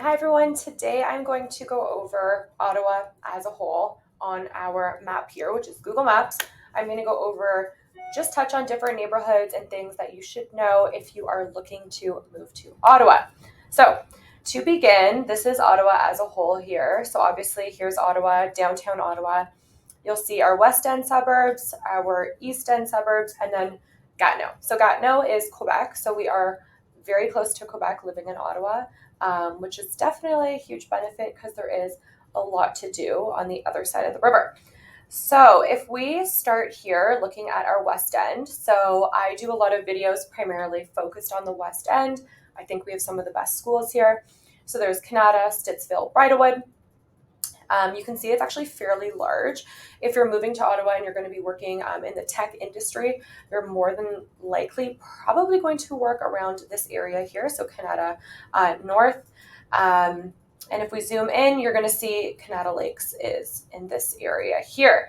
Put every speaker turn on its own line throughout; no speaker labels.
Hi everyone, today I'm going to go over Ottawa as a whole on our map here, which is Google Maps. I'm going to go over, just touch on different neighborhoods and things that you should know if you are looking to move to Ottawa. So to begin, this is Ottawa as a whole here. So obviously here's Ottawa, downtown Ottawa. You'll see our West End suburbs, our East End suburbs, and then Gatineau. So Gatineau is Quebec, so we are very close to Quebec living in Ottawa. Which is definitely a huge benefit because there is a lot to do on the other side of the river. So if we start here looking at our West End, so I do a lot of videos primarily focused on the West End. I think we have some of the best schools here. So there's Kanata, Stitsville, Rideau. You can see it's actually fairly large. If you're moving to Ottawa and you're going to be working in the tech industry, you're more than likely probably going to work around this area here. So Canada North. And if we zoom in, you're going to see Canada Lakes is in this area here,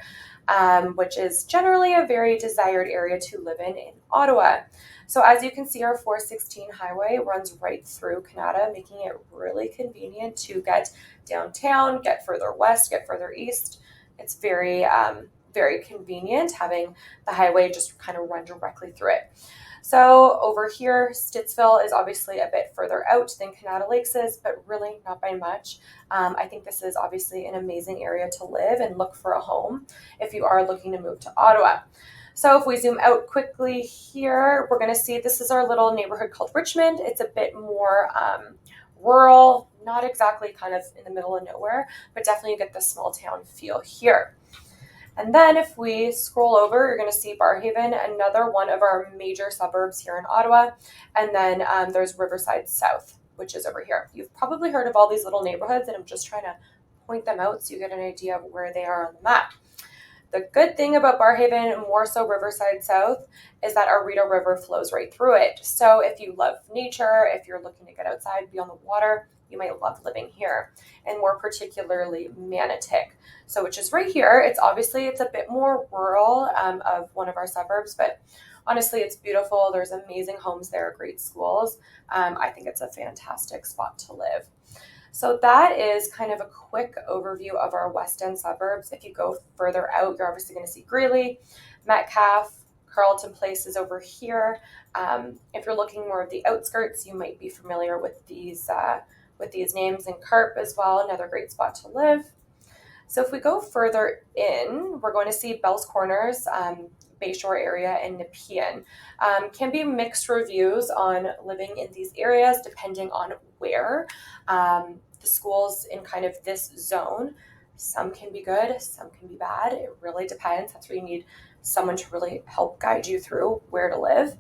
which is generally a very desired area to live in Ottawa. So as you can see, our 416 highway runs right through Kanata, making it really convenient to get downtown, get further west, get further east. It's very, very convenient having the highway just kind of run directly through it. So over here, Stitsville is obviously a bit further out than Canada Lakes is, but really not by much. I think this is obviously an amazing area to live and look for a home if you are looking to move to Ottawa. So if we zoom out quickly here, we're going to see this is our little neighborhood called Richmond. It's a bit more rural, not exactly kind of in the middle of nowhere, but definitely you get the small town feel here. And then if we scroll over, you're going to see Barrhaven, another one of our major suburbs here in Ottawa. And then there's Riverside South, which is over here. You've probably heard of all these little neighborhoods, and I'm just trying to point them out so you get an idea of where they are on the map. The good thing about Barrhaven, and more so Riverside South, is that our Rideau River flows right through it. So if you love nature, if you're looking to get outside, be on the water, you might love living here, and more particularly Manotick. So which is right here. It's a bit more rural of one of our suburbs, but honestly, it's beautiful. There's amazing homes there, great schools. I think it's a fantastic spot to live. So that is kind of a quick overview of our West End suburbs. If you go further out, you're obviously going to see Greeley, Metcalfe, Carleton Place is over here. If you're looking more of the outskirts, you might be familiar with these names, and Carp as well, another great spot to live. So if we go further in, we're going to see Bell's Corners, Bayshore area, and Nepean. Can be mixed reviews on living in these areas depending on where. The schools in kind of this zone, some can be good, some can be bad. It really depends. That's where you need someone to really help guide you through where to live.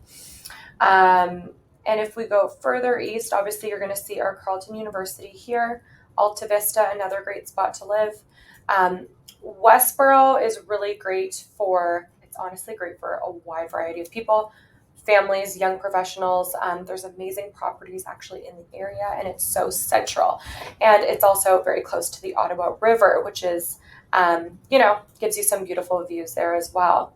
And if we go further east, obviously you're going to see our Carleton University here, Alta Vista, another great spot to live. Westboro is really great it's honestly great for a wide variety of people, families, young professionals. There's amazing properties actually in the area, and it's so central. And it's also very close to the Ottawa River, which is, gives you some beautiful views there as well.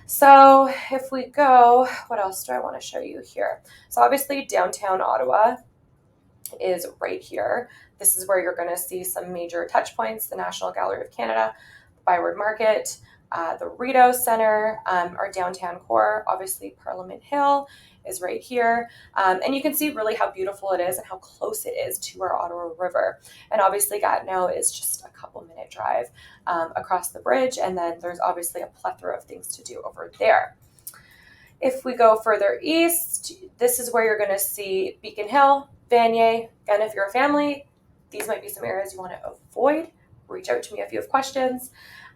So if we go, what else do I want to show you here? So obviously downtown Ottawa is right here. This is where you're going to see some major touch points, the National Gallery of Canada, the Byward Market, the Rideau Center, our downtown core. Obviously Parliament Hill is right here. And you can see really how beautiful it is and how close it is to our Ottawa River. And obviously Gatineau is just a couple-minute drive across the bridge. And then there's obviously a plethora of things to do over there. If we go further east, this is where you're going to see Beacon Hill, Vanier. Again, if you're a family, these might be some areas you want to avoid. Reach out to me if you have questions.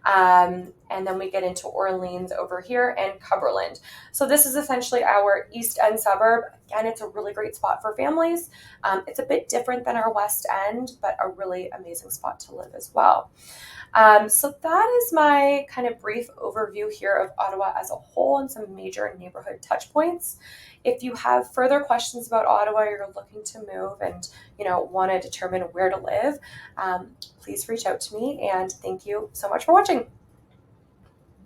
And then we get into Orleans over here and Cumberland. So this is essentially our East End suburb. Again, it's a really great spot for families. It's a bit different than our West End, but a really amazing spot to live as well. So that is my kind of brief overview here of Ottawa as a whole and some major neighborhood touch points. If you have further questions about Ottawa, you're looking to move and want to determine where to live, please reach out to me, and thank you so much for watching.